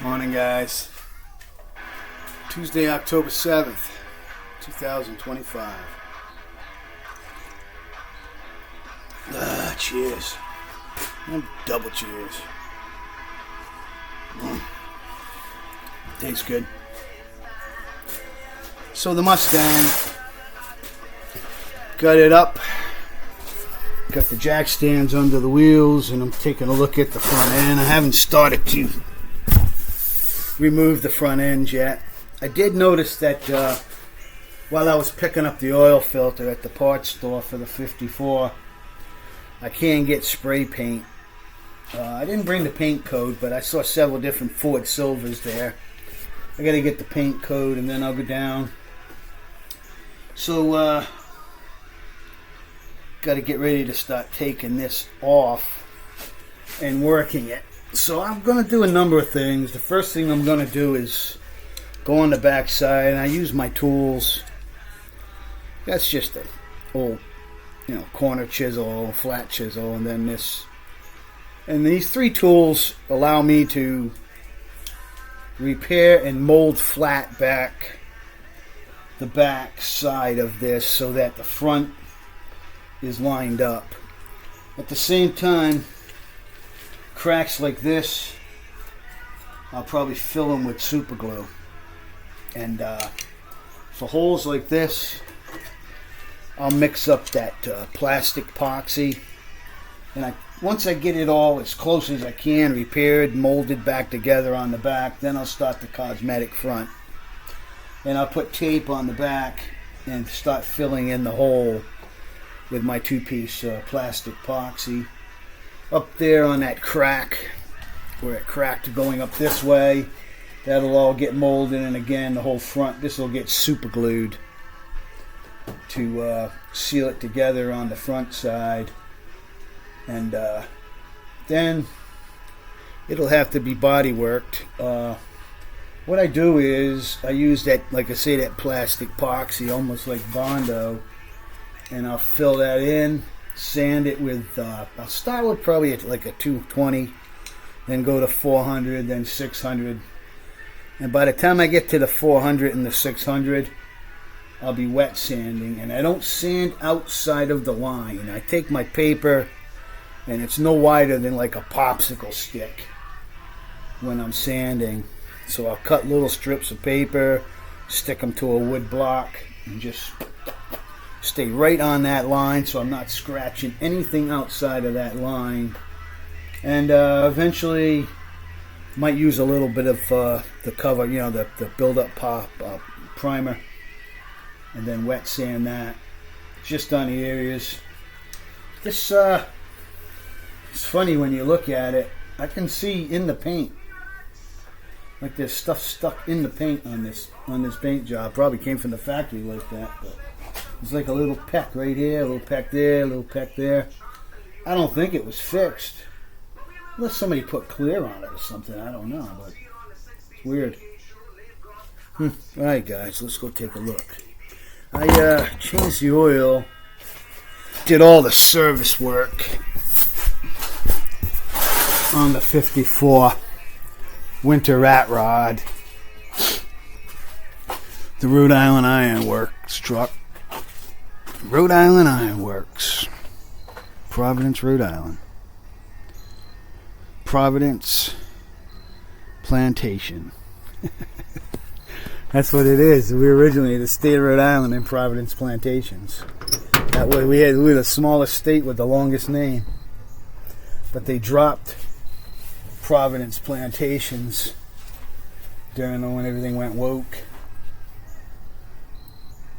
Morning, guys. Tuesday, October 7th, 2025. Cheers. And double cheers. Tastes good. So the Mustang, got it up. Got the jack stands under the wheels, and I'm taking a look at the front end. I haven't started to remove the front end yet. I did notice that while I was picking up the oil filter at the parts store for the 54, I can't get spray paint. I didn't bring the paint code, but I saw several different Ford Silvers there. I got to get the paint code, and then I'll go down. So, got to get ready to start taking this off and working it. So I'm going to do a number of things. The first thing I'm going to do is go on the back side, and I use my tools. That's just a old, corner chisel, flat chisel, and then this. And these three tools allow me to repair and mold flat back the back side of this so that the front is lined up. At the same time, cracks like this, I'll probably fill them with super glue. And for holes like this, I'll mix up that plastic epoxy. And once I get it all as close as I can, repaired, molded back together on the back, then I'll start the cosmetic front. And I'll put tape on the back and start filling in the hole with my two-piece plastic epoxy. Up there on that crack, where it cracked going up this way, that'll all get molded, and again the whole front, this will get super glued to seal it together on the front side. And then it'll have to be body worked. What I do is I use that, like I say, that plastic epoxy, almost like Bondo, and I'll fill that in, sand it with, I'll start with probably like a 220, then go to 400, then 600. And by the time I get to the 400 and the 600, I'll be wet sanding. And I don't sand outside of the line. I take my paper, and it's no wider than like a popsicle stick when I'm sanding. So I'll cut little strips of paper, stick them to a wood block, and just stay right on that line so I'm not scratching anything outside of that line. And eventually might use a little bit of the cover, the build-up primer, and then wet sand that just on the areas. This it's funny when you look at it. I can see in the paint, like there's stuff stuck in the paint on this paint job. Probably came from the factory like that, but there's like a little peck right here, a little peck there, a little peck there. I don't think it was fixed. Unless somebody put clear on it or something, I don't know, but it's weird. Alright guys, let's go take a look. I changed the oil, did all the service work on the 54 winter rat rod. The Rhode Island Iron Works truck. Rhode Island Iron Works. Providence, Rhode Island. Providence Plantation. That's what it is. We originally the state of Rhode Island in Providence Plantations. That way we were the smallest state with the longest name. But they dropped Providence Plantations during when everything went woke.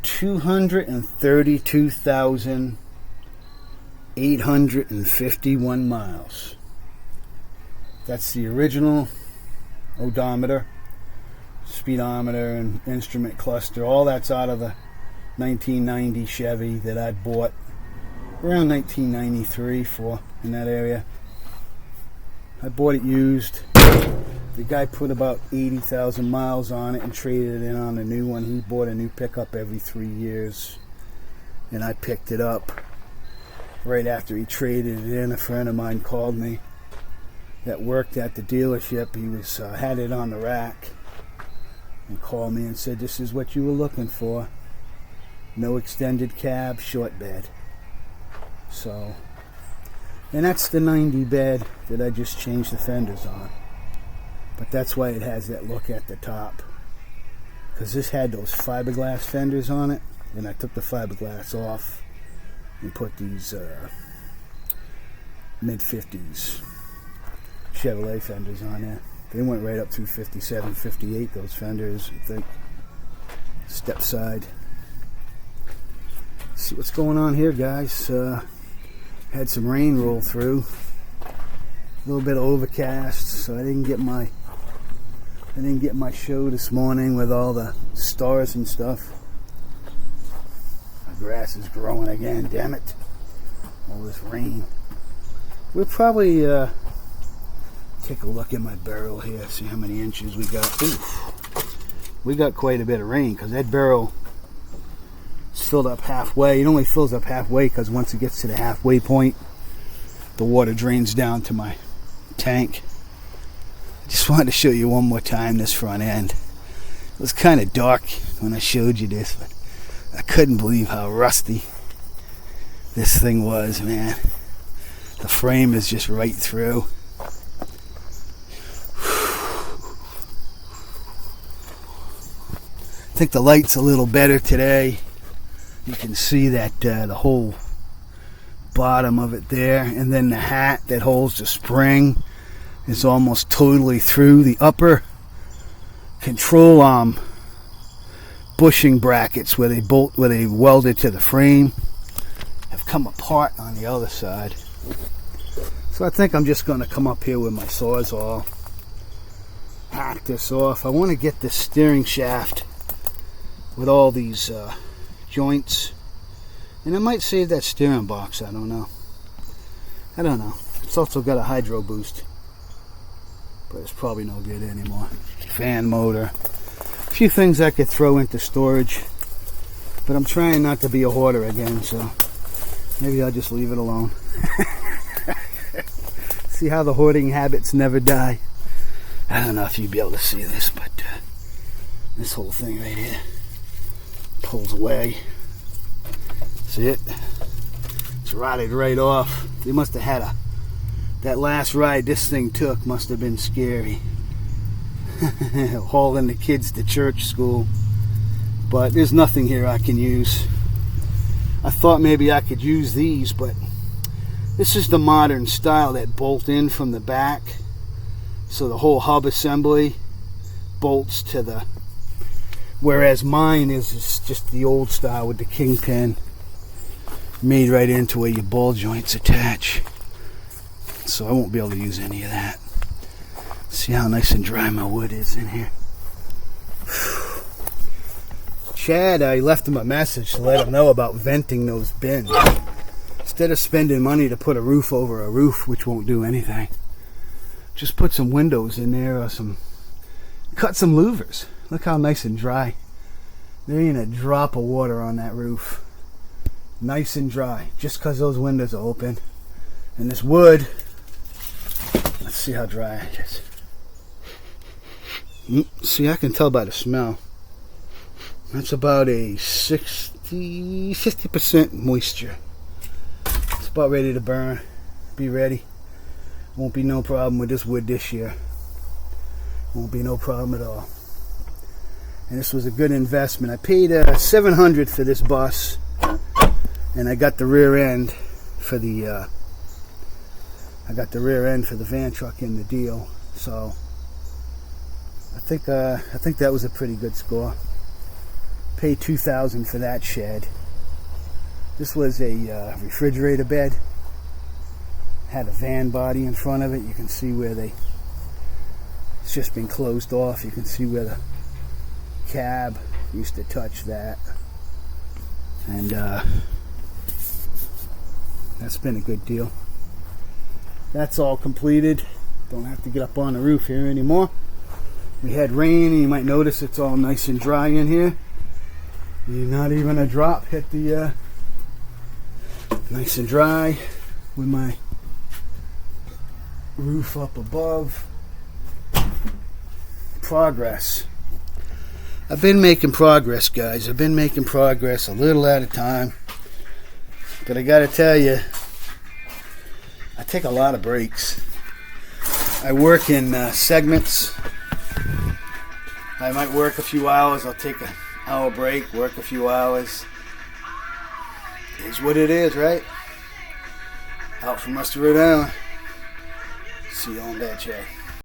232,851 miles. That's the original odometer, speedometer, and instrument cluster. All that's out of the 1990 Chevy that I bought around 1993 in that area. I bought it used. The guy put about 80,000 miles on it and traded it in on a new one. He bought a new pickup every 3 years, and I picked it up right after he traded it in. A friend of mine called me that worked at the dealership. He was had it on the rack and called me and said, "This is what you were looking for. No extended cab, short bed." So, and that's the 90 bed that I just changed the fenders on. But that's why it has that look at the top. Because this had those fiberglass fenders on it, and I took the fiberglass off and put these mid-50s Chevrolet fenders on there. They went right up through 57, 58, those fenders, I think. Step side. See what's going on here, guys. Had some rain roll through. A little bit of overcast, so I didn't get my show this morning with all the stars and stuff. My grass is growing again, damn it. All this rain. We'll probably take a look at my barrel here, see how many inches we got. Ooh, we got quite a bit of rain because that barrel is filled up halfway. It only fills up halfway because once it gets to the halfway point, the water drains down to my tank. I just wanted to show you one more time this front end. It was kind of dark when I showed you this, but I couldn't believe how rusty this thing was, man. The frame is just right through. I think the light's a little better today. You can see that the whole bottom of it there, and then the hat that holds the spring is almost totally through. The upper control arm bushing brackets where they welded to the frame have come apart on the other side. So I think I'm just going to come up here with my Sawzall, hack this off. I want to get this steering shaft with all these joints, and I might save that steering box. I don't know. It's also got a hydro boost, but it's probably no good anymore. Fan motor, a few things I could throw into storage, but I'm trying not to be a hoarder again, so maybe I'll just leave it alone. See how the hoarding habits never die. I don't know if you'd be able to see this, but this whole thing right here pulls away. See it? It's rotted right off. They must have had that last ride this thing took must have been scary. Hauling the kids to church, school. But there's nothing here I can use. I thought maybe I could use these, but this is the modern style that bolt in from the back. So the whole hub assembly bolts to the... Whereas mine is just the old style with the kingpin made right into where your ball joints attach. So I won't be able to use any of that. See how nice and dry my wood is in here. Chad, I left him a message to let him know about venting those bins. Instead of spending money to put a roof over a roof, which won't do anything, just put some windows in there or cut some louvers. Look how nice and dry. There ain't a drop of water on that roof. Nice and dry, just because those windows are open. And this wood, let's see how dry it is. See, I can tell by the smell. That's about a 50% moisture. It's about ready to burn. Be ready. Won't be no problem with this wood this year. Won't be no problem at all. And this was a good investment. I paid $700 for this bus, and I got the rear end for the van truck in the deal. So I think that was a pretty good score. Paid $2,000 for that shed. This was a refrigerator bed. Had a van body in front of it. You can see where it's just been closed off. You can see where the cab used to touch that. And that's been a good deal. That's all completed. Don't have to get up on the roof here anymore. We had rain, and you might notice it's all nice and dry in here. Not even a drop hit the nice and dry with my roof up above. Progress. I've been making progress, guys. I've been making progress a little at a time. But I gotta tell you, I take a lot of breaks. I work in segments. I might work a few hours. I'll take an hour break, work a few hours. Is what it is, right? Out from Mr. Rhode Island. See you on that, Jay.